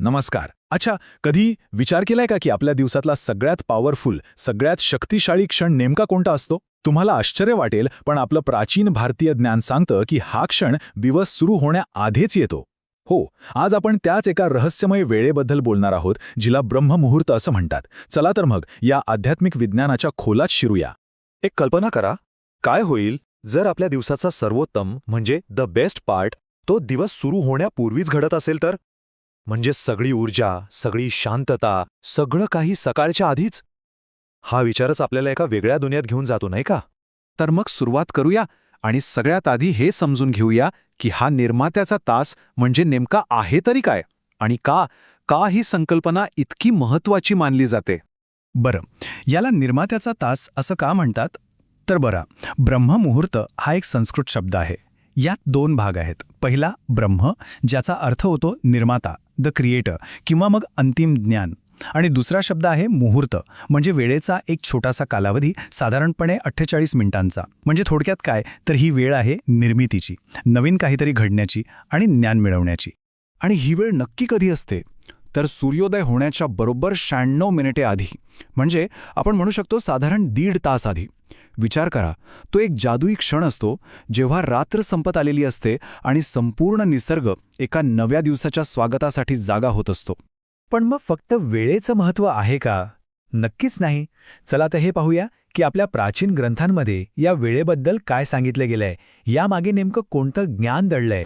नमस्कार. अच्छा, कधी विचार केलाय का की आपल्या दिवसातला सगळ्यात पॉवरफुल, सगळ्यात शक्तिशाली क्षण नेमका कोणता असतो? तुम्हाला आश्चर्य वाटेल, पण आपलं प्राचीन भारतीय ज्ञान सांगतं की हा क्षण दिवस सुरू होण्याआधीच येतो. हो, आज आपण त्याच एका रहस्यमय वेळेबद्दल बोलणार आहोत, जिला ब्रह्ममुहूर्त असं म्हणतात. चला तर मग या आध्यात्मिक विज्ञानाच्या खोलात शिरूया. एक कल्पना करा, काय होईल जर आपल्या दिवसाचा सर्वोत्तम म्हणजे द बेस्ट पार्ट तो दिवस सुरू होण्यापूर्वीच घडत असेल तर? म्हणजे सगळी ऊर्जा, सगळी शांतता, सगळं काही सकाळच्या आधीच. हा विचारच आपल्याला एका वेगळ्या दुनियेत घेऊन जातो, नाही का? तर मग सुरुवात करूया आणि सगळ्यात आधी हे समजून घेऊया की हा निर्मात्याचा तास म्हणजे नेमका आहे तरी काय आणि का का ही संकल्पना इतकी महत्त्वाची मानली जाते. बरं, याला निर्मात्याचा तास असं का म्हणतात? तर बरा, ब्रह्ममुहूर्त हा एक संस्कृत शब्द आहे. यात दोन भाग आहेत. पहिला ब्रह्म, ज्याचा अर्थ होतो निर्माता, द क्रिएटर किंवा मग अंतिम ज्ञान. आणि दुसरा शब्द आहे मुहूर्त, म्हणजे वेळेचा एक छोटासा कालावधी, साधारणपणे 48 मिनिटांचा. म्हणजे थोडक्यात काय, तर ही वेळ आहे निर्मितीची, नवीन काहीतरी घडण्याची आणि ज्ञान मिळवण्याची. आणि ही वेळ नक्की कधी असते? तर सूर्योदय होण्याच्या बरोबर 96 मिनिटे आधी, म्हणजे आपण म्हणू शकतो साधारण 1.5 तास आधी. विचार करा, तो एक जादुई क्षण असतो जेव्हा रात्र संपत आलेली असते आणि संपूर्ण निसर्ग एका नव्या दिवसाच्या स्वागतासाठी जागा होत असतो. पण मग फक्त वेळेचं महत्त्व आहे का? नक्कीच नाही. चला तर हे पाहूया की आपल्या प्राचीन ग्रंथांमध्ये या वेळेबद्दल काय सांगितलं गेलंय, यामागे नेमकं कोणतं ज्ञान दडलंय.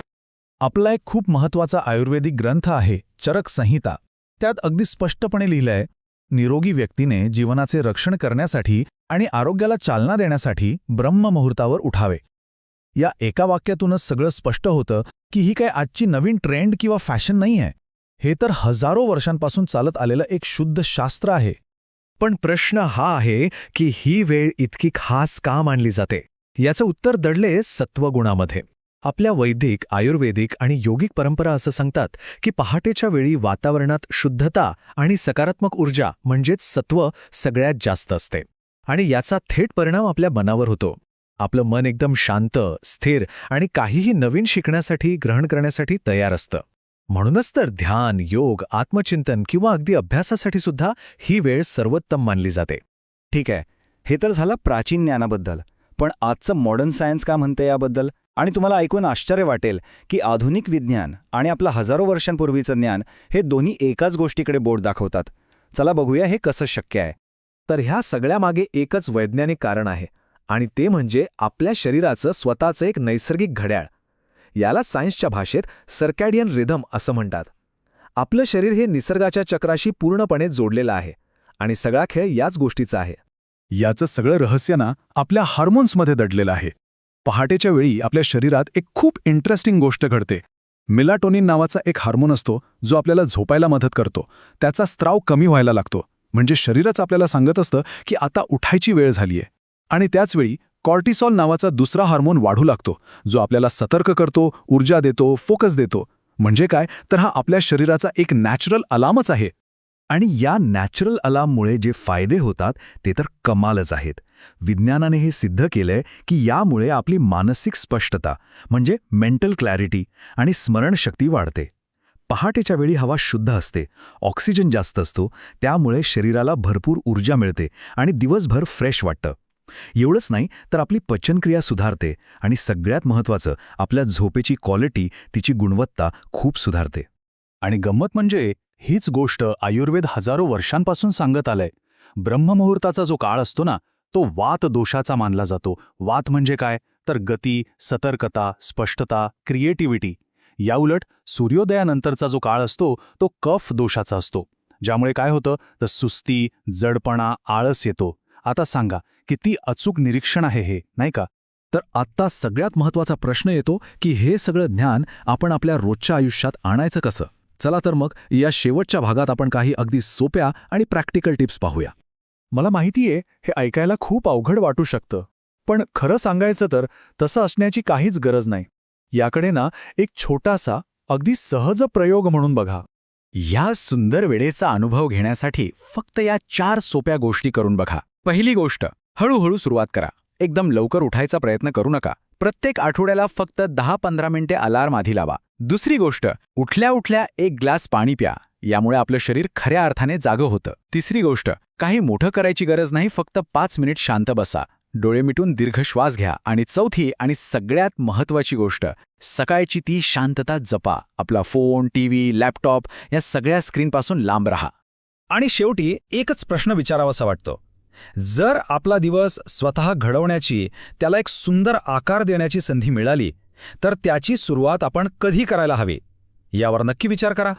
आपला एक खूप महत्त्वाचा आयुर्वेदिक ग्रंथ आहे, चरक संहिता. त्यात अगदी स्पष्टपणे लिहिलंय, निरोगी व्यक्तीने जीवनाचे रक्षण करण्यासाठी आणि आरोग्याला चालना देण्यासाठी ब्रह्ममुहूर्तावर उठावे. या एका वाक्यातूनच सगळं स्पष्ट होतं की ही काय आजची नवीन ट्रेंड किंवा फॅशन नाही आहे. हे तर हजारो वर्षांपासून चालत आलेलं एक शुद्ध शास्त्र आहे. पण प्रश्न हा आहे की ही वेळ इतकी खास का मानली जाते? याचं उत्तर दडले सत्वगुणामध्ये. आपल्या वैदिक, आयुर्वेदिक आणि योगिक परंपरा असं सांगतात की पहाटेच्या वेळी वातावरणात शुद्धता आणि सकारात्मक ऊर्जा म्हणजेच सत्व सगळ्यात जास्त असते. आणि याचा थेट परिणाम आपल्या मनावर होतो. आपलं मन एकदम शांत, स्थिर आणि काहीही नवीन शिकण्यासाठी, ग्रहण करण्यासाठी तयार असतं. म्हणूनच तर ध्यान, योग, आत्मचिंतन किंवा अगदी अभ्यासासाठी सुद्धा ही वेळ सर्वोत्तम मानली जाते. ठीक आहे, हे तर झालं प्राचीन ज्ञानाबद्दल. पण आजचं मॉडर्न सायन्स काय म्हणते याबद्दल? आणि तुम्हाला ऐकून आश्चर्य वाटेल की आधुनिक विज्ञान आणि आपलं हजारो वर्षांपूर्वीचं ज्ञान हे दोन्ही एकाच गोष्टीकडे बोट दाखवतात. चला बघूया हे कसं शक्य आहे. तर ह्या सगळ्यामागे एकच वैज्ञानिक कारण आहे, आणि ते म्हणजे आपल्या शरीराचं स्वतःचं एक नैसर्गिक घड्याळ. याला सायन्सच्या भाषेत सर्कॅडियन रिदम असं म्हणतात. आपलं शरीर हे निसर्गाच्या चक्राशी पूर्णपणे जोडलेलं आहे आणि सगळा खेळ याच गोष्टीचा आहे. याचं सगळं रहस्य ना आपल्या हार्मोन्समध्ये दडलेलं आहे. पहाटेच्या वेळी आपल्या शरीरात एक खूप इंटरेस्टिंग गोष्ट घडते. मेलाटोनिन नावाचा एक हार्मोन असतो जो आपल्याला झोपायला मदत करतो. त्याचा स्त्राव कमी व्हायला लागतो, म्हणजे शरीरच आपल्याला सांगत असतं की आता उठायची वेळ झालीये. आणि त्याचवेळी कॉर्टिसॉल नावाचा दुसरा हार्मोन वाढू लागतो, जो आपल्याला सतर्क करतो, ऊर्जा देतो, फोकस देतो. म्हणजे काय, तर हा आपल्या शरीराचा एक नॅचरल अलार्मच आहे. आणि या नॅचरल अलार्ममुळे जे फायदे होतात ते तर कमालच आहेत. विज्ञानाने हे सिद्ध केलंय की यामुळे आपली मानसिक स्पष्टता म्हणजे मेंटल क्लॅरिटी आणि स्मरणशक्ती वाढते. पहाटेच्या वेळी हवा शुद्ध असते, ऑक्सिजन जास्त असतो, त्यामुळे शरीराला भरपूर ऊर्जा मिळते आणि दिवसभर फ्रेश वाटतं. एवढंच नाही तर आपली पचनक्रिया सुधारते आणि सगळ्यात महत्त्वाचं, आपल्या झोपेची क्वालिटी, तिची गुणवत्ता खूप सुधारते. आणि गंमत म्हणजे हीच गोष्ट आयुर्वेद हजारो वर्षांपासून सांगत आलंय. ब्रह्ममुहूर्ताचा जो काळ असतो ना, तो वात दोषाचा मानला जातो. वात म्हणजे काय, तर गती, सतर्कता, स्पष्टता, क्रिएटिव्हिटी. याउलट सूर्योदयानंतरचा जो काळ असतो तो कफ दोषाचा असतो, ज्यामुळे काय होतं, तर सुस्ती, जडपणा, आळस येतो. आता सांगा, किती अचूक निरीक्षण आहे हे, नाही का? तर आत्ता सगळ्यात महत्त्वाचा प्रश्न येतो की हे सगळं ज्ञान आपण आपल्या रोजच्या आयुष्यात आणायचं कसं. चला तर मग या शेवटच्या भागात आपण काही अगदी सोप्या आणि प्रॅक्टिकल टिप्स पाहूया. मला माहितीये हे ऐकायला खूप अवघड वाटू शकतं, पण खरं सांगायचं तर तसं असण्याची काहीच गरज नाही. याकडे ना एक छोटासा, अगदी सहज प्रयोग म्हणून बघा. या सुंदर वेळेचा अनुभव घेण्यासाठी फक्त या 4 सोप्या गोष्टी करून बघा. पहिली गोष्ट, हळूहळू सुरुवात करा. एकदम लवकर उठायचा प्रयत्न करू नका. प्रत्येक आठवड्याला फक्त 10-15 मिनिटे अलार्म आधी लावा. दुसरी गोष्ट, उठल्या उठल्या एक ग्लास पाणी प्या. यामुळे आपलं शरीर खऱ्या अर्थाने जागं होतं. तिसरी गोष्ट, काही मोठं करायची गरज नाही, फक्त 5 मिनिट शांत बसा, डोळे मिटून दीर्घ श्वास घ्या आणि चौथी आणि सगळ्यात महत्त्वाची गोष्ट, सकाळची ती शांतता जपा. आपला फोन, टीव्ही, लॅपटॉप या सगळ्या स्क्रीनपासून लांब राहा. आणि शेवटी एकच प्रश्न विचारावासा वाटतो. जर आपला दिवस स्वतः घडवण्याची, त्याला एक सुंदर आकार देण्याची संधी मिळाली, तर त्याची सुरुवात आपण कधी करायला हवी यावर नक्की विचार करा.